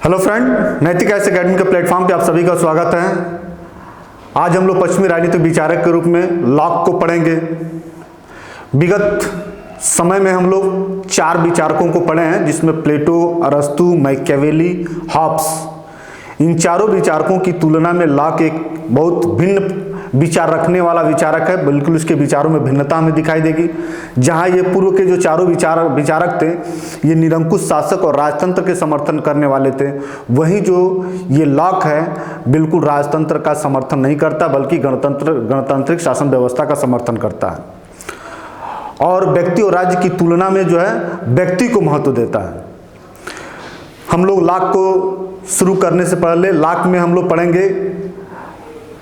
Hello friend, नैतिक IAS academy के platform पे आप सभी का स्वागत है। आज हम लोग पश्चिमी राजनीतिक विचारक के रूप में लॉक को पढ़ेंगे। विगत समय में हम लोग 4 विचारकों को पढ़े हैं, जिसमें प्लेटो, अरस्तु, मैकियावेली, हॉब्स। इन चारों विचारकों की तुलना में लॉक एक बहुत भिन्न विचार रखने वाला विचारक है। बिल्कुल इसके विचारों में भिन्नता हमें दिखाई देगी। जहां ये पूर्व के जो चारों विचारक थे, ये निरंकुश शासक और राजतंत्र के समर्थन करने वाले थे, वहीं जो ये लॉक है बिल्कुल राजतंत्र का समर्थन नहीं करता, बल्कि गणतांत्रिक शासन व्यवस्था का समर्थन करता है और व्यक्ति और राज्य की तुलना में जो है व्यक्ति को महत्व देता है। हम लोग लॉक को शुरू करने से पहले लॉक में हम लोग पढ़ेंगे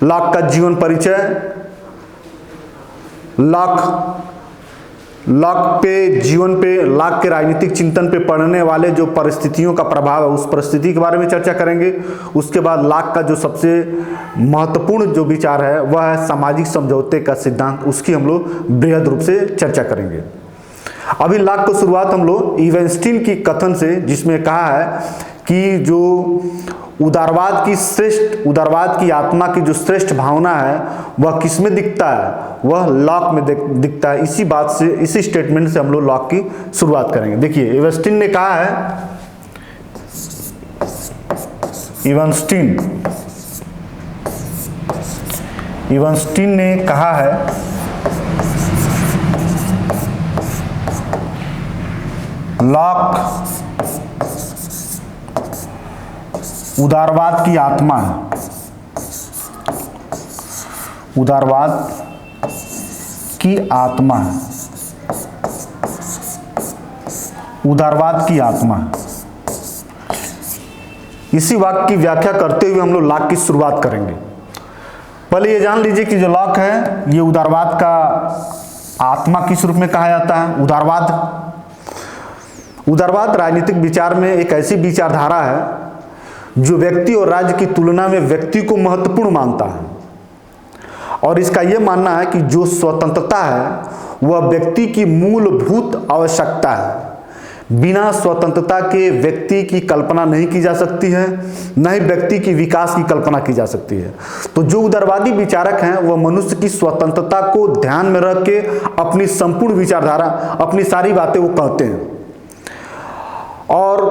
लॉक का जीवन परिचय, लॉक पे जीवन पे, लॉक के राजनीतिक चिंतन पे पढ़ने वाले जो परिस्थितियों का प्रभाव है उस परिस्थिति के बारे में चर्चा करेंगे। उसके बाद लॉक का जो सबसे महत्वपूर्ण जो विचार है वह है सामाजिक समझौते का सिद्धांत। उसकी हम लोग बृहद रूप से चर्चा करेंगे। अभी लॉक को शुरुआत हम लोग इवेंस्टीन की कथन से, जिसमें कहा है कि जो उदारवाद की आत्मा की जो श्रेष्ठ भावना है वह किसमें दिखता है, वह लॉक में दिखता है। इसी बात से, इसी स्टेटमेंट से हम लोग लॉक की शुरुआत करेंगे। देखिए, इवेंस्टीन ने कहा है, इवेंस्टीन ने कहा है लॉक उदारवाद की आत्मा है। उदारवाद की आत्मा है। उदारवाद की आत्मा है। इसी वाक्य की व्याख्या करते हुए हम लोग लॉक की शुरुआत करेंगे। पहले ये जान लीजिए कि जो लॉक है ये उदारवाद का आत्मा किस रूप में कहा जाता है। उदारवाद राजनीतिक विचार में एक ऐसी विचारधारा है जो व्यक्ति और राज्य की तुलना में व्यक्ति को महत्वपूर्ण मानता है और इसका यह मानना है कि जो स्वतंत्रता है वह व्यक्ति की मूलभूत आवश्यकता है। बिना स्वतंत्रता के व्यक्ति की कल्पना नहीं की जा सकती है, न ही व्यक्ति की विकास की कल्पना की जा सकती है। तो जो उदारवादी विचारक हैं वह मनुष्य की स्वतंत्रता को ध्यान में रख के अपनी संपूर्ण विचारधारा, अपनी सारी बातें वो कहते हैं और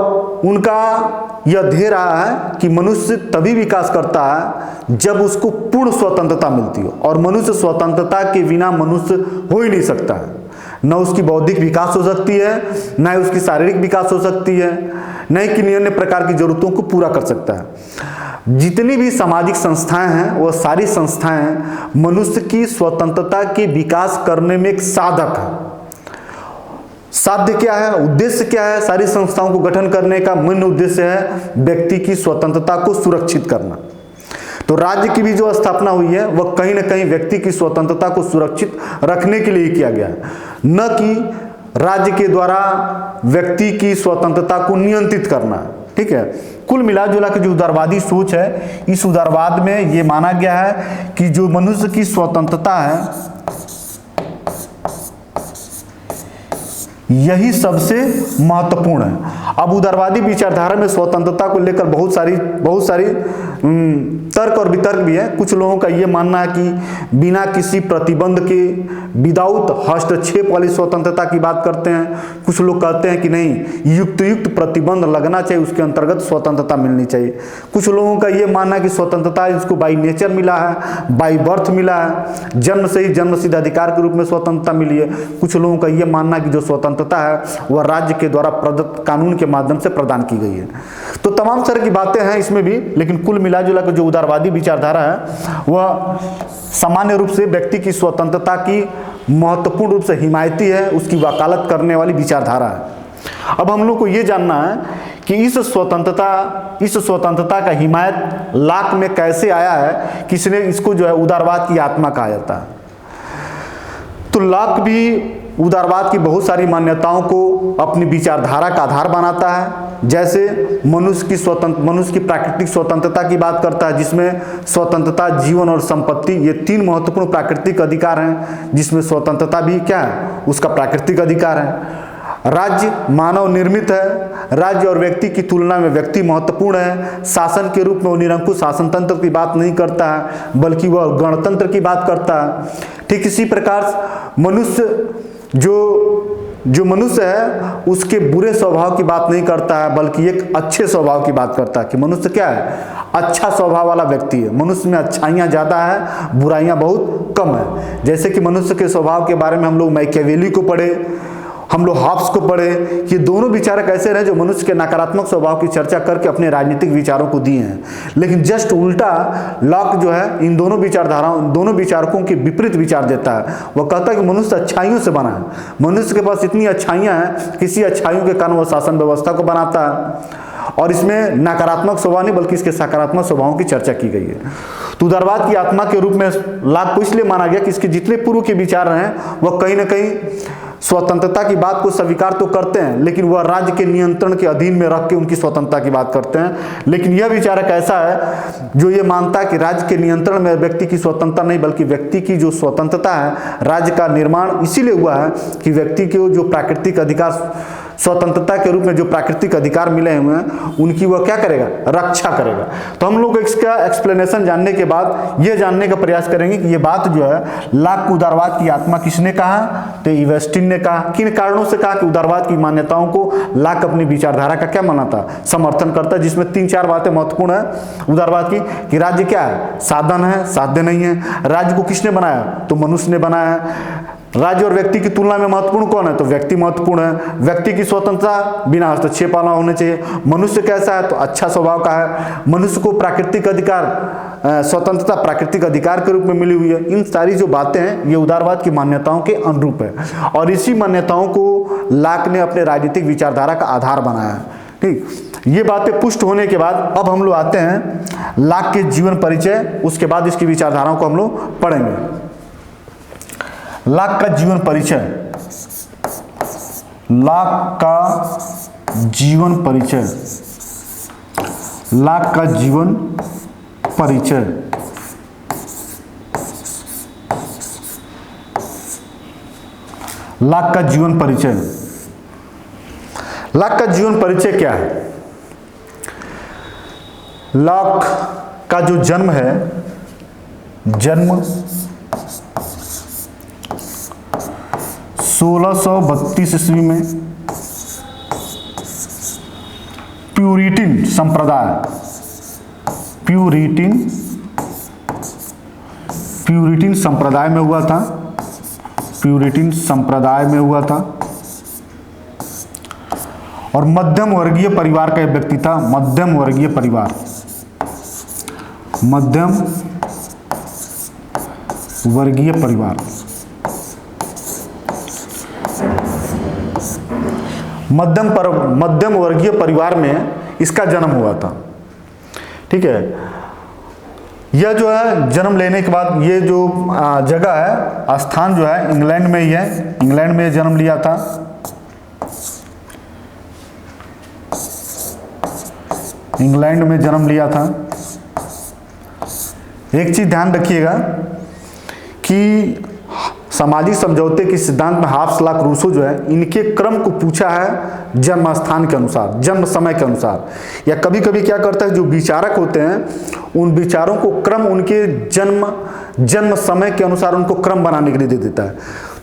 उनका यह ध्येय रहा है कि मनुष्य तभी विकास करता है जब उसको पूर्ण स्वतंत्रता मिलती हो और मनुष्य स्वतंत्रता के बिना मनुष्य हो ही नहीं सकता है। न उसकी बौद्धिक विकास हो सकती है, न ही उसकी शारीरिक विकास हो सकती है, न ही किन्हीं अन्य प्रकार की जरूरतों को पूरा कर सकता है। जितनी भी सामाजिक संस्थाएं हैं वह सारी संस्थाएं मनुष्य की स्वतंत्रता के विकास करने में एक साधक है। साध्य क्या है, उद्देश्य क्या है? सारी संस्थाओं को गठन करने का मुख्य उद्देश्य है व्यक्ति की स्वतंत्रता को सुरक्षित करना। तो राज्य की भी जो स्थापना हुई है वह कहीं ना कहीं व्यक्ति की स्वतंत्रता को सुरक्षित रखने के लिए किया गया है, न कि राज्य के द्वारा व्यक्ति की स्वतंत्रता को नियंत्रित करना। ठीक है। कुल मिलाजुला के जो उदारवादी सोच है, इस उदारवाद में यह माना गया है कि जो मनुष्य की स्वतंत्रता है यही सबसे महत्वपूर्ण है। अब उदारवादी विचारधारा में स्वतंत्रता को लेकर बहुत सारी तर्क और वितर्क भी है। कुछ लोगों का यह मानना है कि बिना किसी प्रतिबंध के, विदाउट हस्तक्षेप वाली स्वतंत्रता की बात करते हैं। कुछ लोग कहते हैं कि नहीं, युक्त प्रतिबंध लगना चाहिए, उसके अंतर्गत स्वतंत्रता मिलनी चाहिए। कुछ लोगों का यह मानना है कि स्वतंत्रता इसको बाई नेचर मिला है, बाई बर्थ मिला है, जन्म से ही जन्मसिद्ध अधिकार के रूप में स्वतंत्रता मिली है। कुछ लोगों का यह मानना है कि जो स्वतंत्रता है वह राज्य के द्वारा प्रदत्त कानून के माध्यम से प्रदान की गई है। तो तमाम तरह की बातें हैं इसमें भी, लेकिन कुल मिलाजुला कर जो उदारवादी विचारधारा है वह सामान्य रूप से व्यक्ति की स्वतंत्रता की महत्वपूर्ण रूप से हिमायती है, उसकी वकालत करने वाली विचारधारा है। अब हम लोग को यह जानना है कि इस स्वतंत्रता का हिमायत लॉक में कैसे आया है, किसने इसको जो है उदारवाद की आत्मा कहा जाता है। तो लॉक भी उदारवाद की बहुत सारी मान्यताओं को अपनी विचारधारा का आधार बनाता है। जैसे मनुष्य की प्राकृतिक स्वतंत्रता की बात करता है, जिसमें स्वतंत्रता, जीवन और संपत्ति ये 3 महत्वपूर्ण प्राकृतिक अधिकार हैं, जिसमें स्वतंत्रता भी क्या है, उसका प्राकृतिक अधिकार है। राज्य मानव निर्मित है। राज्य और व्यक्ति की तुलना में व्यक्ति महत्वपूर्ण है। शासन के रूप में वो निरंकुश शासन तंत्र की बात नहीं करता है, बल्कि वह गणतंत्र की बात करता है। ठीक इसी प्रकार मनुष्य जो मनुष्य है उसके बुरे स्वभाव की बात नहीं करता है, बल्कि एक अच्छे स्वभाव की बात करता है कि मनुष्य क्या है, अच्छा स्वभाव वाला व्यक्ति है। मनुष्य में अच्छाइयाँ ज़्यादा है, बुराइयाँ बहुत कम है। जैसे कि मनुष्य के स्वभाव के बारे में हम लोग मैकियावेली को पढ़े, हम लोग हॉब्स को पढ़े। ये दोनों विचारक ऐसे रहे जो मनुष्य के नकारात्मक स्वभाव की चर्चा करके अपने राजनीतिक विचारों को दिए हैं। लेकिन जस्ट उल्टा लॉक जो है इन दोनों विचारधाराओं, दोनों विचारकों के विपरीत विचार देता है। वह कहता है कि मनुष्य अच्छाइयों से बना है, मनुष्य के पास इतनी अच्छाइयाँ हैं, किसी अच्छाइयों के कारण वह शासन व्यवस्था को बनाता है। और इसमें नकारात्मक स्वभाव नहीं बल्कि इसके सकारात्मक स्वभावों की चर्चा की गई है। तो उदारवाद की आत्मा के रूप में लॉक को इसलिए माना गया कि इसके जितने पूर्व के विचार हैं वह कहीं ना कहीं स्वतंत्रता की बात को स्वीकार तो करते हैं, लेकिन वह राज्य के नियंत्रण के अधीन में रख के उनकी स्वतंत्रता की बात करते हैं। लेकिन यह विचारक ऐसा है जो ये मानता है कि राज्य के नियंत्रण में व्यक्ति की स्वतंत्रता नहीं बल्कि व्यक्ति की जो स्वतंत्रता है, राज्य का निर्माण इसीलिए हुआ है कि व्यक्ति को जो प्राकृतिक अधिकार, स्वतंत्रता के रूप में जो प्राकृतिक अधिकार मिले हुए हैं उनकी वह क्या करेगा, रक्षा करेगा। तो हम लोग इसका एक्सप्लेनेशन जानने के बाद ये जानने का प्रयास करेंगे कि ये बात जो है लॉक उदारवाद की आत्मा किसने कहा, तो इवेस्टिन ने कहा। किन कारणों से कहा कि उदारवाद की मान्यताओं को लॉक अपनी विचारधारा का क्या मानता, समर्थन करता है, जिसमें 3-4 बातें महत्वपूर्ण है उदारवाद की कि राज्य क्या है, साधन है, साध्य नहीं है। राज्य को किसने बनाया, तो मनुष्य ने बनाया है। राज्य और व्यक्ति की तुलना में महत्वपूर्ण कौन है, तो व्यक्ति महत्वपूर्ण है। व्यक्ति की स्वतंत्रता बिना हस्तक्षेप वाला होना चाहिए। मनुष्य कैसा है, तो अच्छा स्वभाव का है। मनुष्य को प्राकृतिक अधिकार, स्वतंत्रता प्राकृतिक अधिकार के रूप में मिली हुई है। इन सारी जो बातें हैं ये उदारवाद की मान्यताओं के अनुरूप है और इसी मान्यताओं को लॉक ने अपने राजनीतिक विचारधारा का आधार बनाया है। ठीक, ये बातें पुष्ट होने के बाद अब हम लोग आते हैं लॉक के जीवन परिचय, उसके बाद इसकी विचारधाराओं को हम लोग पढ़ेंगे। लॉक का जीवन परिचय, लॉक का जीवन परिचय, लॉक का जीवन परिचय। लॉक का जीवन परिचय, लॉक का जीवन परिचय क्या है? लॉक का जो जन्म है, जन्म 1632 ईस्वी में प्यूरिटन संप्रदाय, प्यूरिटन संप्रदाय में हुआ था, प्यूरिटन संप्रदाय में हुआ था और मध्यम वर्गीय परिवार का एक व्यक्ति था। मध्यम वर्गीय परिवार, मध्यम वर्गीय परिवार, मध्यम वर्गीय परिवार में इसका जन्म हुआ था। ठीक है, यह जो है जन्म लेने के बाद ये जो जगह है, स्थान जो है इंग्लैंड में ही है। इंग्लैंड में जन्म लिया था। इंग्लैंड में जन्म लिया था। एक चीज ध्यान रखिएगा कि सामाजिक समझौते के सिद्धांत में हॉब्स, लॉक, रूसो जो है इनके क्रम को पूछा है जन्म स्थान के अनुसार, जन्म समय के अनुसार। या कभी कभी क्या करता है, जो विचारक होते हैं उन विचारों को क्रम उनके जन्म समय के अनुसार उनको क्रम बनाने के लिए दे देता है।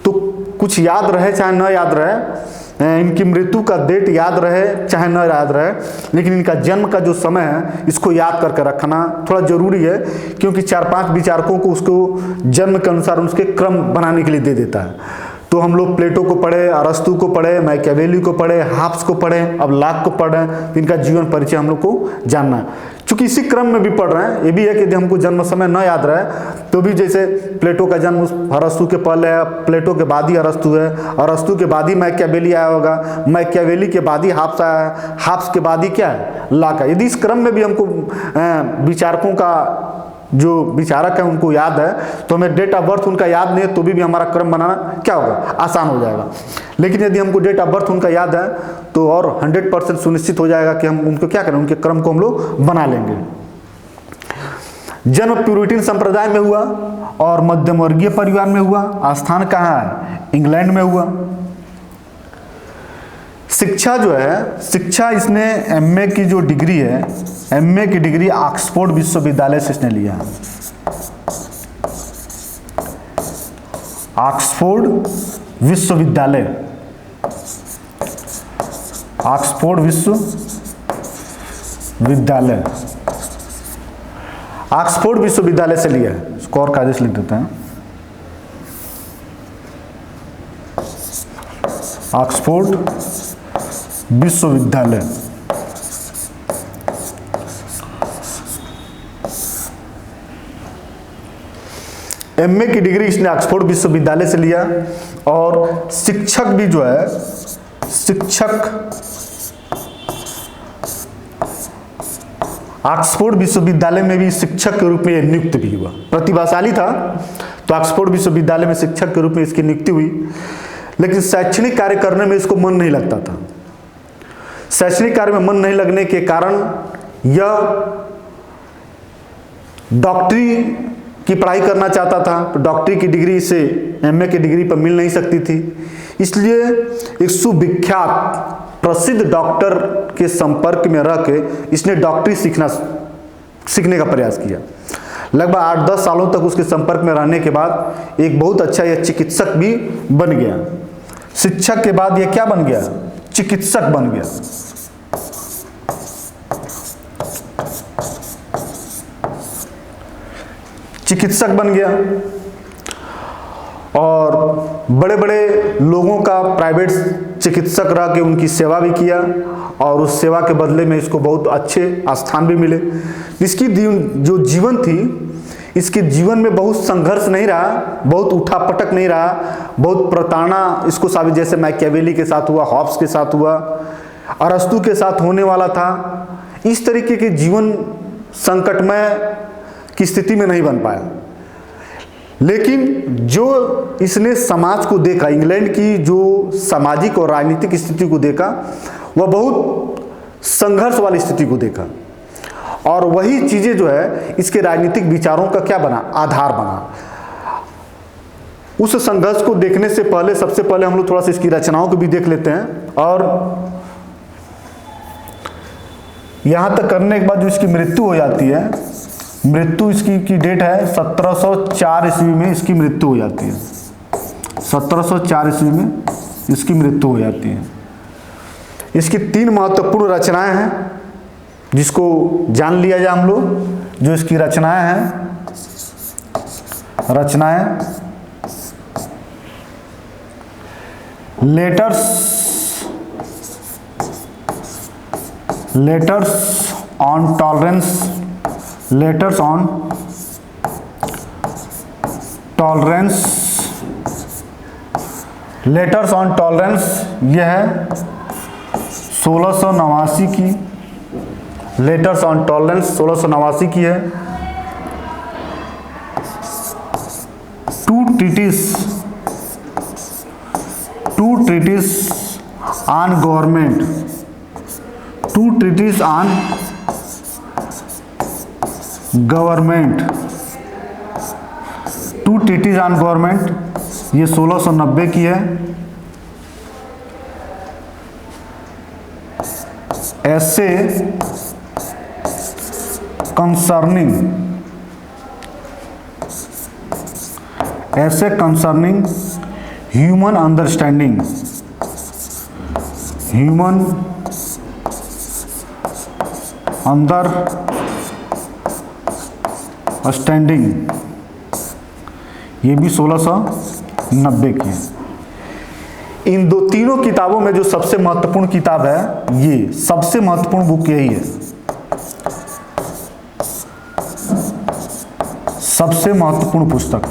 तो कुछ याद रहे चाहे न याद रहे, इनकी मृत्यु का डेट याद रहे चाहे न याद रहे, लेकिन इनका जन्म का जो समय है इसको याद करके रखना थोड़ा जरूरी है, क्योंकि 4-5 विचारकों को उसको जन्म के अनुसार उसके क्रम बनाने के लिए दे देता है। तो हम लोग प्लेटो को पढ़े, अरस्तु को पढ़े, मैकियावेली को पढ़े, हॉब्स को पढ़े, अब लॉक को पढ़ रहे हैं। इनका जीवन परिचय हम लोग को जानना है। चूंकि इसी क्रम में भी पढ़ रहे हैं, ये भी है कि यदि हमको जन्म समय न याद रहे तो भी, जैसे प्लेटो का जन्म अरस्तु के पहले है, प्लेटो के बाद ही अरस्तु है, अरस्तु के बाद ही मैकियावेली आया होगा, मैकियावेली के बाद ही हॉब्स आया है, हॉब्स के बाद ही क्या है, लॉक है। यदि इस क्रम में भी हमको विचारकों का जो विचारक है उनको याद है तो हमें डेट ऑफ बर्थ उनका याद नहीं है तो भी हमारा क्रम बनाना क्या होगा, आसान हो जाएगा। लेकिन यदि हमको डेट ऑफ बर्थ उनका याद है तो और 100% सुनिश्चित हो जाएगा कि हम उनको क्या करें, उनके क्रम को हम लोग बना लेंगे। जन्म प्यूरिटन संप्रदाय में हुआ और मध्यम वर्गीय परिवार में हुआ। स्थान कहाँ है, इंग्लैंड में हुआ। शिक्षा जो है, शिक्षा इसने एमए की जो डिग्री है, एमए की डिग्री ऑक्सफोर्ड विश्वविद्यालय से इसने लिया है। ऑक्सफोर्ड विश्वविद्यालय, ऑक्सफोर्ड विश्वविद्यालय, ऑक्सफोर्ड विश्वविद्यालय से लिया है। इसको और कायदे से लिख देते हैं, ऑक्सफोर्ड विश्वविद्यालय। एमए की डिग्री इसने ऑक्सफोर्ड विश्वविद्यालय से लिया और शिक्षक भी जो है, शिक्षक ऑक्सफोर्ड विश्वविद्यालय में भी शिक्षक के रूप में नियुक्त भी हुआ। प्रतिभाशाली था तो ऑक्सफोर्ड विश्वविद्यालय में शिक्षक के रूप में इसकी नियुक्ति हुई, लेकिन शैक्षणिक कार्य करने में इसको मन नहीं लगता था। शैक्षणिक कार्य में मन नहीं लगने के कारण यह डॉक्टरी की पढ़ाई करना चाहता था, तो डॉक्टरी की डिग्री से एमए की डिग्री पर मिल नहीं सकती थी। इसलिए एक सुविख्यात प्रसिद्ध डॉक्टर के संपर्क में रह के इसने डॉक्टरी सीखने का प्रयास किया। लगभग 8-10 सालों तक उसके संपर्क में रहने के बाद एक बहुत अच्छा यह चिकित्सक भी बन गया। शिक्षक के बाद यह क्या बन गया? चिकित्सक बन गया। चिकित्सक बन गया और बड़े बड़े लोगों का प्राइवेट चिकित्सक रह के उनकी सेवा भी किया और उस सेवा के बदले में इसको बहुत अच्छे स्थान भी मिले। इसकी जो जीवन थी, इसके जीवन में बहुत संघर्ष नहीं रहा, बहुत उठापटक नहीं रहा, बहुत प्रताड़ना इसको साबित, जैसे मैकियावेली के साथ हुआ, हॉब्स के साथ हुआ, अरस्तु के साथ होने वाला था। इस तरीके के जीवन संकटमय की स्थिति में नहीं बन पाया। लेकिन जो इसने समाज को देखा, इंग्लैंड की जो सामाजिक और राजनीतिक स्थिति को देखा, वह बहुत संघर्ष वाली स्थिति को देखा और वही चीजें जो है इसके राजनीतिक विचारों का क्या बना? आधार बना। उस संघर्ष को देखने से पहले सबसे पहले हम लोग थोड़ा सा इसकी रचनाओं को भी देख लेते हैं। और यहां तक करने के बाद जो इसकी मृत्यु हो जाती है, मृत्यु इसकी की डेट है 1704 ईस्वी में इसकी मृत्यु हो जाती है। 1704 ईस्वी में इसकी मृत्यु हो जाती है। इसकी 3 महत्वपूर्ण रचनाएं हैं जिसको जान लिया जाए हम लोग। जो इसकी रचनाएं हैं, letters on tolerance, letters on tolerance, यह है 1689 की। लेटर्स ऑन टॉलरेंस 1689 की है। Two treatise on government, two treatise on government, two treatise on government, ये 1690 की है। ऐसे concerning human understanding, human understanding, ये भी 1690 की है। इन तीनों किताबों में जो सबसे महत्वपूर्ण किताब है, ये सबसे महत्वपूर्ण बुक यही है। सबसे महत्वपूर्ण पुस्तक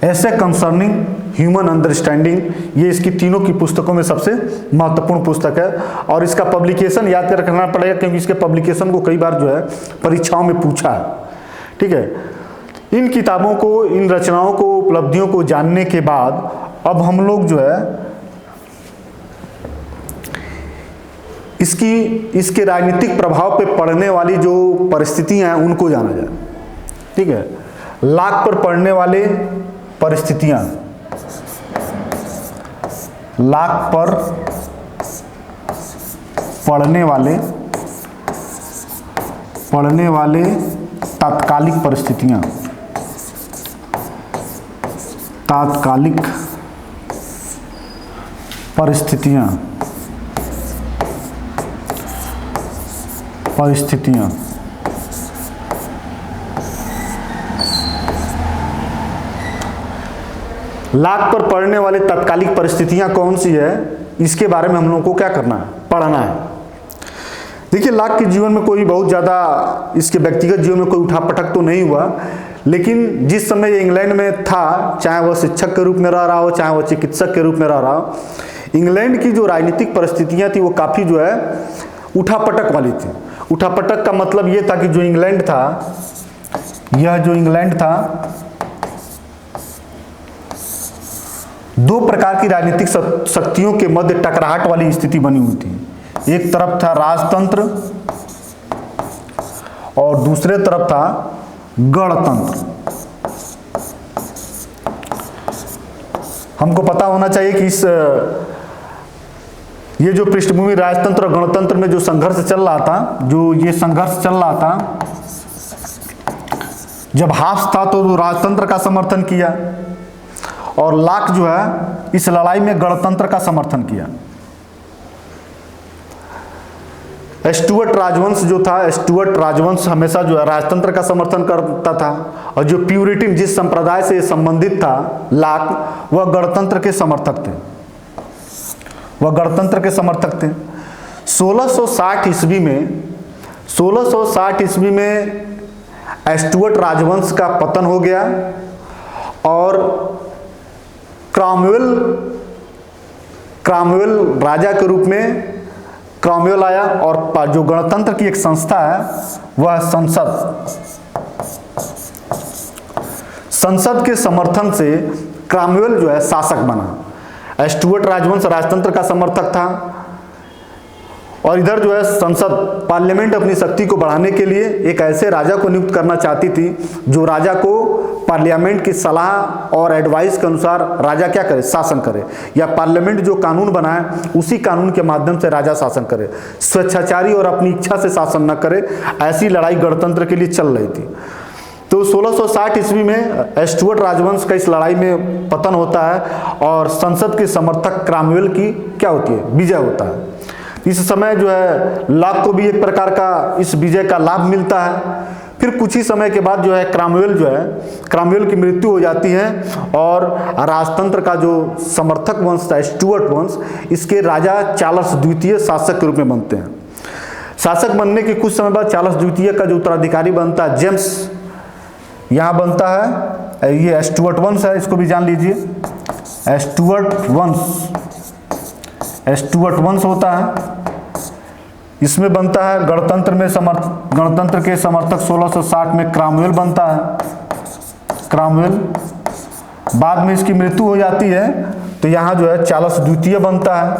ऐसे कंसर्निंग ह्यूमन अंडरस्टैंडिंग, ये इसकी तीनों की पुस्तकों में सबसे महत्वपूर्ण पुस्तक है। और इसका पब्लिकेशन याद कर रखना पड़ेगा क्योंकि इसके पब्लिकेशन को कई बार जो है परीक्षाओं में पूछा है। ठीक है, इन किताबों को, इन रचनाओं को, उपलब्धियों को जानने के बाद अब हम लोग जो है इसके राजनीतिक प्रभाव पे पड़ने वाली जो परिस्थितियां हैं उनको जाना जाए। ठीक है, लाख पर पड़ने वाले परिस्थितियां, लाख पर पड़ने वाले तात्कालिक परिस्थितियां, लाख पर पड़ने वाली तात्कालिक परिस्थितियां कौन सी है, इसके बारे में हम लोगों को क्या करना है, पढ़ना है। देखिए, लाख के जीवन में कोई बहुत ज़्यादा, इसके व्यक्तिगत जीवन में कोई उठापटक तो नहीं हुआ, लेकिन जिस समय ये इंग्लैंड में था, चाहे वह शिक्षक के रूप में रह रहा हो, चाहे वह चिकित्सक के रूप में रह रहा हो, इंग्लैंड की जो राजनीतिक परिस्थितियां थी वो काफ़ी जो है उठापटक वाली थी। उठापटक का मतलब ये था कि जो इंग्लैंड था, यह जो इंग्लैंड था, दो प्रकार की राजनीतिक शक्तियों के मध्य टकराहट वाली स्थिति बनी हुई थी। एक तरफ था राजतंत्र और दूसरे तरफ था गणतंत्र। हमको पता होना चाहिए कि ये जो पृष्ठभूमि राजतंत्र और गणतंत्र में जो संघर्ष चल रहा था, जब हाफ्स था तो राजतंत्र का समर्थन किया और लाक जो है इस लड़ाई में गणतंत्र का समर्थन किया। स्टुअर्ट राजवंश जो था, स्टुअर्ट राजवंश हमेशा जो है राजतंत्र का समर्थन करता था, और जो प्यूरिटन जिस संप्रदाय से संबंधित था लाक, वह गणतंत्र के समर्थक थे। 1660 ईस्वी में स्टुअर्ट राजवंश का पतन हो गया और क्रॉमवेल राजा के रूप में क्रॉमवेल आया, और जो गणतंत्र की एक संस्था है वह संसद के समर्थन से क्रॉमवेल जो है शासक बना। स्टुअर्ट राजवंश राजतंत्र का समर्थक था और इधर जो है संसद, पार्लियामेंट अपनी शक्ति को बढ़ाने के लिए एक ऐसे राजा को नियुक्त करना चाहती थी जो राजा को पार्लियामेंट की सलाह और एडवाइस के अनुसार राजा क्या करे, शासन करे, या पार्लियामेंट जो कानून बनाए उसी कानून के माध्यम से राजा शासन करे, स्वेच्छाचारी और अपनी इच्छा से शासन न करे। ऐसी लड़ाई गणतंत्र के लिए चल रही थी। तो 1660 ईस्वी में स्टुअर्ट राजवंश का इस लड़ाई में पतन होता है और संसद के समर्थक क्रॉमवेल की क्या होती है, विजय होता है। इस समय जो है लाक को भी एक प्रकार का इस विजय का लाभ मिलता है। फिर कुछ ही समय के बाद जो है क्रॉमवेल की मृत्यु हो जाती है और राजतंत्र का जो समर्थक वंश था स्टुअर्ट वंश, इसके राजा चार्ल्स द्वितीय शासक के रूप में बनते हैं। शासक बनने के कुछ समय बाद चार्ल्स द्वितीय का जो उत्तराधिकारी बनता है जेम्स, यहाँ बनता है, ये स्टुअर्ट वंश है, इसको भी जान लीजिए। स्टुअर्ट वंश होता है, इसमें बनता है गणतंत्र के समर्थक 1660 में क्रॉमवेल बनता है। क्रॉमवेल बाद में इसकी मृत्यु हो जाती है तो यहाँ जो है चार्ल्स द्वितीय बनता है।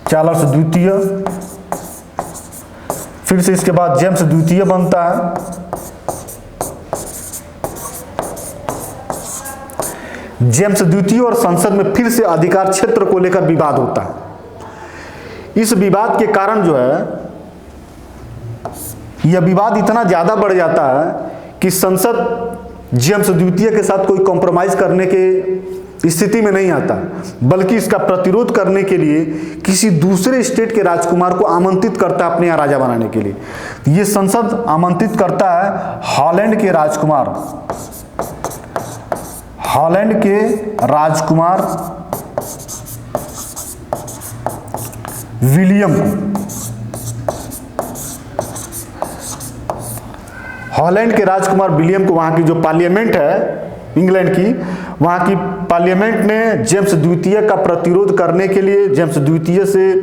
चार्ल्स द्वितीय, फिर से इसके बाद जेम्स द्वितीय बनता है। जेम्स द्वितीय और संसद में फिर से अधिकार क्षेत्र को लेकर विवाद होता है। इस विवाद के कारण जो है यह विवाद इतना ज्यादा बढ़ जाता है कि संसद जेम्स द्वितीय के साथ कोई कॉम्प्रोमाइज करने के स्थिति में नहीं आता, बल्कि इसका प्रतिरोध करने के लिए किसी दूसरे स्टेट के राजकुमार को आमंत्रित करता है अपने यहाँ राजा बनाने के लिए। यह संसद आमंत्रित करता है हॉलैंड के राजकुमार विलियम को। हॉलैंड के राजकुमार विलियम को वहां की जो पार्लियामेंट है इंग्लैंड की, वहां की पार्लियामेंट ने जेम्स द्वितीय का प्रतिरोध करने के लिए, जेम्स द्वितीय से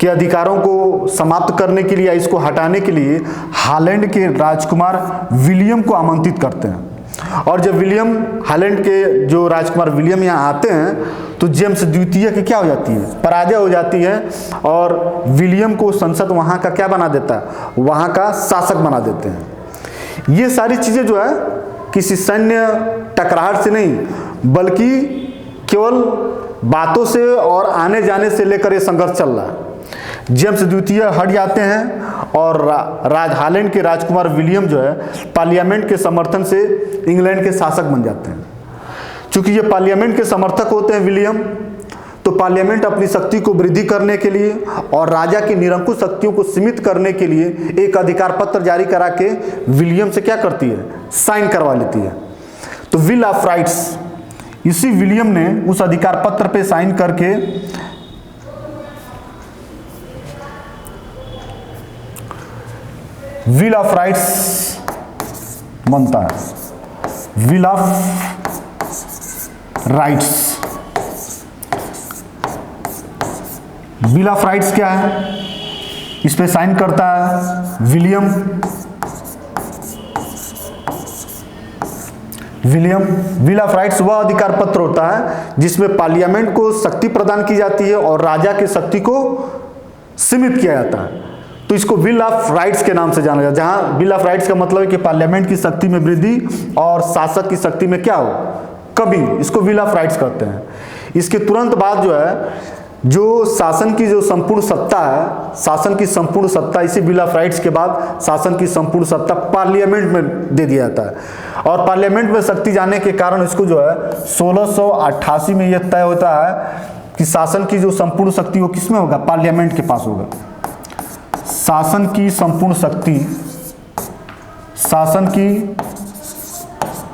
के अधिकारों को समाप्त करने के लिए या इसको हटाने के लिए हॉलैंड के राजकुमार विलियम को आमंत्रित करते हैं। और जब हॉलैंड के जो राजकुमार विलियम यहाँ आते हैं तो जेम्स द्वितीय की क्या हो जाती है, पराजय हो जाती है और विलियम को संसद वहाँ का क्या बना देता है, वहाँ का शासक बना देते हैं। ये सारी चीज़ें जो है किसी सैन्य टकराहट से नहीं, बल्कि केवल बातों से और आने जाने से लेकर ये संघर्ष चल रहा है। जेम्स द्वितीय हट जाते हैं और हालैंड के राजकुमार विलियम जो है पार्लियामेंट के समर्थन से इंग्लैंड के शासक बन जाते हैं। चूंकि ये पार्लियामेंट के समर्थक होते हैं विलियम, तो पार्लियामेंट अपनी शक्ति को वृद्धि करने के लिए और राजा की निरंकुश शक्तियों को सीमित करने के लिए एक अधिकार पत्र जारी करा के विलियम से क्या करती है, साइन करवा लेती है। तो विल ऑफ राइट्स, इसी विलियम ने उस अधिकार पत्र पे साइन करके विल ऑफ राइट्स बनता है। Will of rights, bill of rights क्या है, इस पे साइन करता है विलियम। विल ऑफ राइट्स वह अधिकार पत्र होता है जिसमें पार्लियामेंट को शक्ति प्रदान की जाती है और राजा की शक्ति को सीमित किया जाता है। तो इसको बिल ऑफ राइट्स के नाम से जाना जाता है, जहां बिल ऑफ राइट्स का मतलब है कि पार्लियामेंट की शक्ति में वृद्धि और शासक की शक्ति में क्या हो, कभी, इसको बिल ऑफ राइट्स कहते हैं। इसके तुरंत बाद जो है जो शासन की जो संपूर्ण सत्ता है, शासन की संपूर्ण सत्ता इसी बिल ऑफ राइट्स के बाद शासन की संपूर्ण सत्ता पार्लियामेंट में दे दिया जाता है। और पार्लियामेंट में शक्ति जाने के कारण इसको जो है 1688 में यह तय होता है कि शासन की जो संपूर्ण शक्ति वो किसमें होगा, पार्लियामेंट के पास होगा। शासन की संपूर्ण शक्ति, शासन की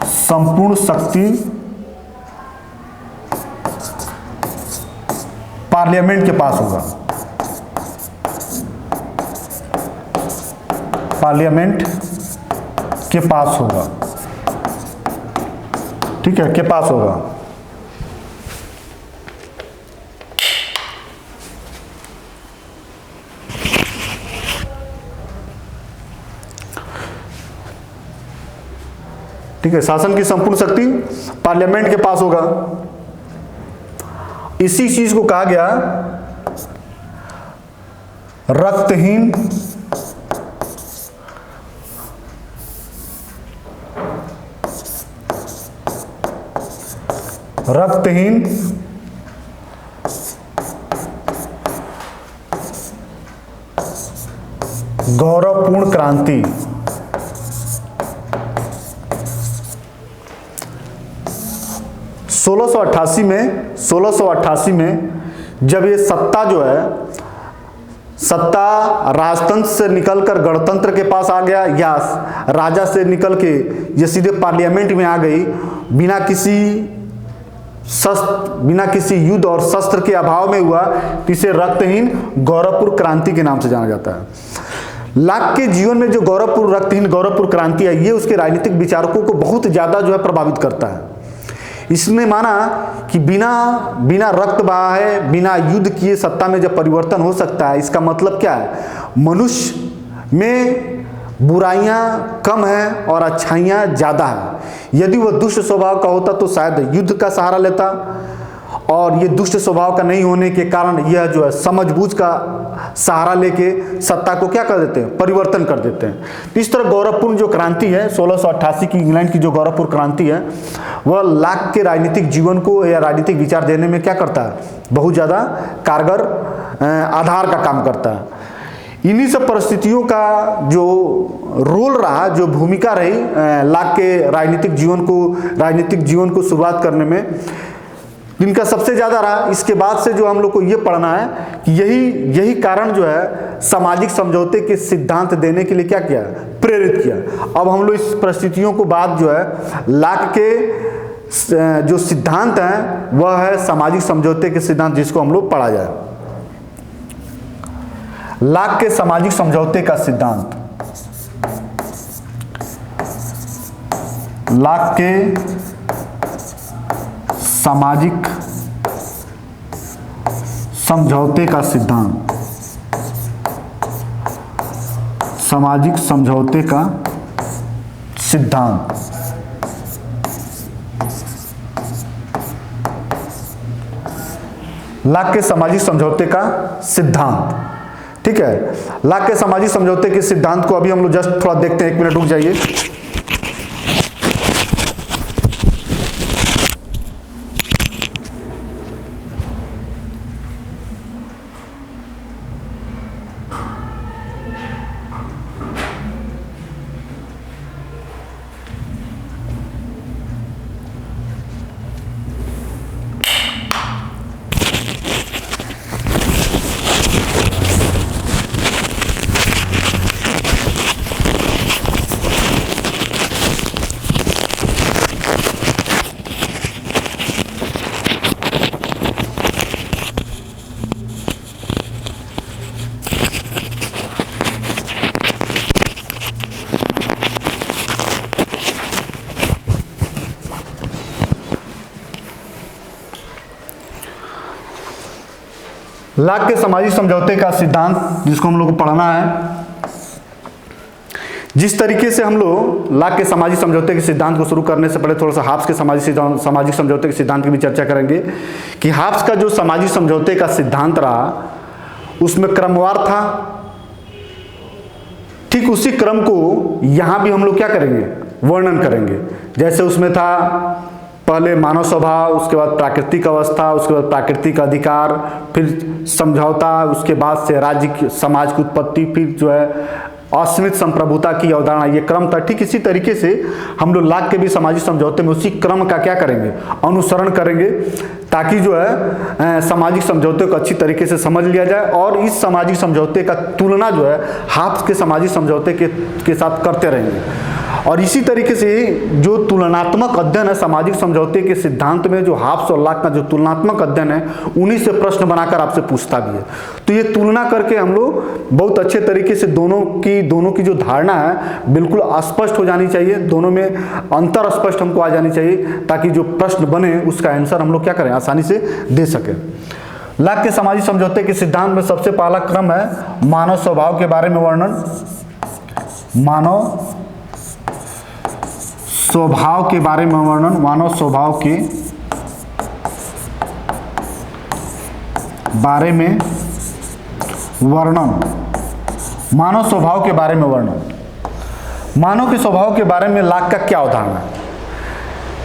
संपूर्ण शक्ति पार्लियामेंट के पास होगा, पार्लियामेंट के पास होगा, ठीक है, के पास होगा। ठीक है, शासन की संपूर्ण शक्ति पार्लियामेंट के पास होगा। इसी चीज को कहा गया रक्तहीन गौरवपूर्ण क्रांति। सोलह सौ अट्ठासी में जब ये सत्ता जो है, सत्ता राजतंत्र से निकलकर गणतंत्र के पास आ गया या राजा से निकल के ये सीधे पार्लियामेंट में आ गई, बिना किसी युद्ध और शस्त्र के अभाव में हुआ, तो इसे रक्तहीन गौरवपूर्ण क्रांति के नाम से जाना जाता है। लाक के जीवन में जो रक्तहीन गौरवपूर्ण क्रांति है, ये उसके राजनीतिक विचारकों को बहुत ज्यादा जो है प्रभावित करता है। इसने माना कि बिना रक्त बहाए, बिना युद्ध किए सत्ता में जब परिवर्तन हो सकता है, इसका मतलब क्या है, मनुष्य में बुराइयां कम हैं और अच्छाइयां ज़्यादा है। यदि वह दुष्ट स्वभाव का होता तो शायद युद्ध का सहारा लेता, और ये दुष्ट स्वभाव का नहीं होने के कारण यह जो है समझबूझ का सहारा लेके सत्ता को क्या कर देते हैं, परिवर्तन कर देते हैं। तो इस तरह गौरवपूर्ण जो क्रांति है 1688 की इंग्लैंड की जो गौरवपूर्ण क्रांति है, वह लाक के राजनीतिक जीवन को या राजनीतिक विचार देने में क्या करता है, बहुत ज़्यादा कारगर आधार का काम करता है। इन्हीं सब परिस्थितियों का जो रोल रहा, जो भूमिका रही लाक के राजनीतिक जीवन को शुरुआत करने में, जिनका सबसे ज़्यादा रहा। इसके बाद से जो हम लोग को ये पढ़ना है कि यही कारण जो है सामाजिक समझौते के सिद्धांत देने के लिए क्या किया, प्रेरित किया। अब हम लोग इस परिस्थितियों को बाद जो है लाक के जो सिद्धांत हैं वह है सामाजिक समझौते के सिद्धांत, जिसको हम लोग पढ़ा जाए। लाक के सामाजिक समझौते का सिद्धांत, लाक के सामाजिक समझौते का सिद्धांत, सामाजिक समझौते का सिद्धांत। लाक के सामाजिक समझौते का सिद्धांत, ठीक है। लाक के सामाजिक समझौते के सिद्धांत को अभी हम लोग जस्ट थोड़ा देखते हैं, 1 मिनट रुक जाइए। लाक के सामाजिक समझौते का सिद्धांत जिसको हम लोग को पढ़ना है, जिस तरीके से हम लोग लाक के सामाजिक समझौते के सिद्धांत को शुरू करने से पहले थोड़ा सा हाब्स के सामाजिक समझौते के सिद्धांत की भी चर्चा करेंगे कि हाब्स का जो सामाजिक समझौते का सिद्धांत रहा उसमें क्रमवार था। ठीक उसी क्रम को यहां भी हम लोग क्या करेंगे, वर्णन करेंगे। जैसे उसमें था पहले मानव स्वभाव, उसके बाद प्राकृतिक अवस्था, उसके बाद प्राकृतिक अधिकार, फिर समझौता, उसके बाद से राज्य समाज की उत्पत्ति, फिर जो है असीमित संप्रभुता की अवधारणा, ये क्रम था। ठीक इसी तरीके से हम लोग लाक के भी सामाजिक समझौते में उसी क्रम का क्या करेंगे, अनुसरण करेंगे, ताकि जो है सामाजिक समझौते को अच्छी तरीके से समझ लिया जाए और इस सामाजिक समझौते का तुलना जो है हाब्स के सामाजिक समझौते के साथ करते रहेंगे। और इसी तरीके से जो तुलनात्मक अध्ययन है सामाजिक समझौते के सिद्धांत में, जो हाब्स और लाक का जो तुलनात्मक अध्ययन है, उन्हीं से प्रश्न बनाकर आपसे पूछता भी है। तो ये तुलना करके हम लोग बहुत अच्छे तरीके से दोनों की जो धारणा है बिल्कुल स्पष्ट हो जानी चाहिए, दोनों में अंतर स्पष्ट हमको आ जानी चाहिए, ताकि जो प्रश्न बने उसका आंसर हम लोग क्या करें, आसानी से दे सकें। लाक के सामाजिक समझौते के सिद्धांत में सबसे पहला क्रम है मानव स्वभाव के बारे में वर्णन। मानव स्वभाव के बारे में वर्णन, मानव स्वभाव के बारे में वर्णन, मानव स्वभाव के बारे में वर्णन। मानव के स्वभाव के बारे में लाक का क्या अवधारणा है?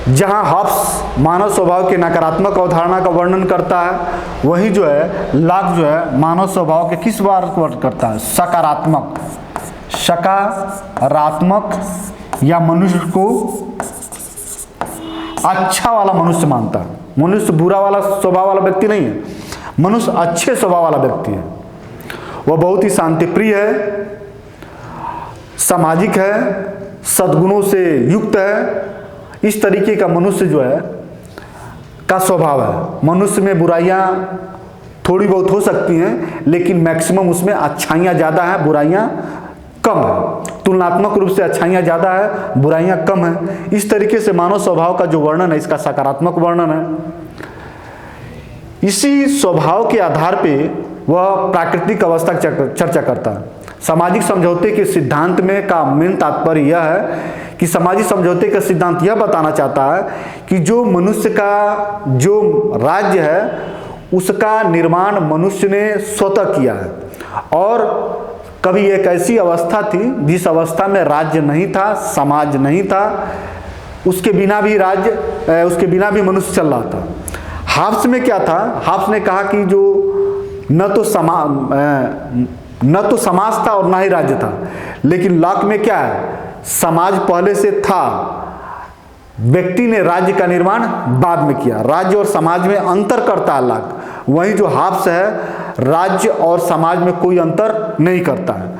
जहां हाब्स मानव स्वभाव के नकारात्मक अवधारणा का वर्णन करता है, वही जो है लाक जो है मानव स्वभाव के किस बार वर्णन करता है, सकारात्मक, सकारात्मक या मनुष्य को अच्छा वाला मनुष्य मानता है। मनुष्य बुरा वाला स्वभाव वाला व्यक्ति नहीं है, मनुष्य अच्छे स्वभाव वाला व्यक्ति है। वह बहुत ही शांतिप्रिय है, सामाजिक है, सद्गुणों से युक्त है। इस तरीके का मनुष्य जो है का स्वभाव है। मनुष्य में बुराइयां थोड़ी बहुत हो सकती हैं, लेकिन मैक्सिमम उसमें अच्छाइयां ज़्यादा हैं, बुराइयां कम है। तुलनात्मक रूप से अच्छाइयां ज़्यादा है, बुराइयां कम है। इस तरीके से मानव स्वभाव का जो वर्णन है, इसका सकारात्मक वर्णन है। इसी स्वभाव के आधार पे वह प्राकृतिक अवस्था की चर्चा करता है। सामाजिक समझौते के सिद्धांत में का मेन तात्पर्य यह है कि सामाजिक समझौते का सिद्धांत यह बताना चाहता है कि जो मनुष्य का जो राज्य है उसका निर्माण मनुष्य ने स्वतः किया है, और कभी एक ऐसी अवस्था थी जिस अवस्था में राज्य नहीं था, समाज नहीं था, उसके बिना भी मनुष्य चल रहा था। हाब्स में क्या था, हाब्स ने कहा कि जो न तो समाज था और ना ही राज्य था, लेकिन लाक में क्या है, समाज पहले से था, व्यक्ति ने राज्य का निर्माण बाद में किया। राज्य और समाज में अंतर करता है लाक, वहीं जो हाब्स है राज्य और समाज में कोई अंतर नहीं करता है।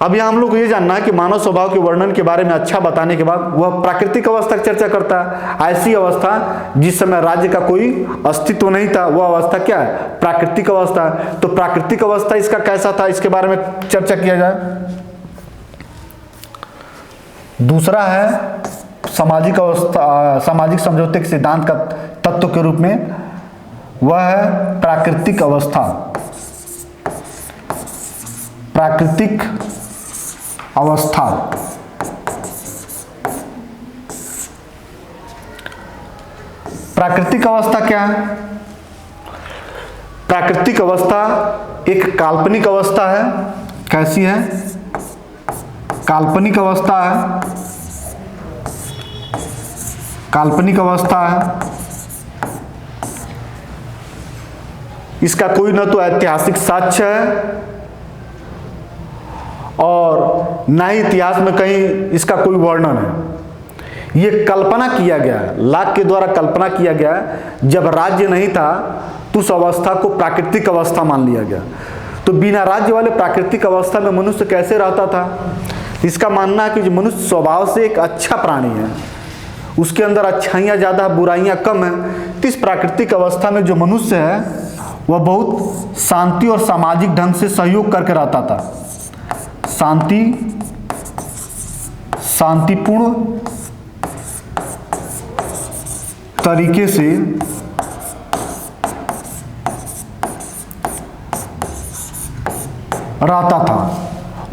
अब यहाँ हम लोग को ये जानना है कि मानव स्वभाव के वर्णन के बारे में अच्छा बताने के बाद वह प्राकृतिक अवस्था की चर्चा करता है। ऐसी अवस्था जिस समय राज्य का कोई अस्तित्व नहीं था, वह अवस्था क्या है, प्राकृतिक अवस्था है। तो प्राकृतिक अवस्था इसका कैसा था, इसके बारे में चर्चा किया जाए। दूसरा है सामाजिक अवस्था, सामाजिक समझौते के सिद्धांत का तत्व के रूप में, वह है प्राकृतिक अवस्था। प्राकृतिक अवस्था, प्राकृतिक अवस्था क्या है? प्राकृतिक अवस्था एक काल्पनिक अवस्था है। कैसी है? काल्पनिक अवस्था है, काल्पनिक अवस्था है। इसका कोई न तो ऐतिहासिक साक्ष्य है और न ही इतिहास में कहीं इसका कोई वर्णन है। ये कल्पना किया गया है, लाक के द्वारा कल्पना किया गया है। जब राज्य नहीं था तो उस अवस्था को प्राकृतिक अवस्था मान लिया गया। तो बिना राज्य वाले प्राकृतिक अवस्था में मनुष्य कैसे रहता था? इसका मानना है कि जो मनुष्य स्वभाव से एक अच्छा प्राणी है, उसके अंदर अच्छाइयाँ ज़्यादा, बुराइयाँ कम हैं। तो इस प्राकृतिक अवस्था में जो मनुष्य है वह बहुत शांति और सामाजिक ढंग से सहयोग करके रहता था। शांतिपूर्ण तरीके से रहता था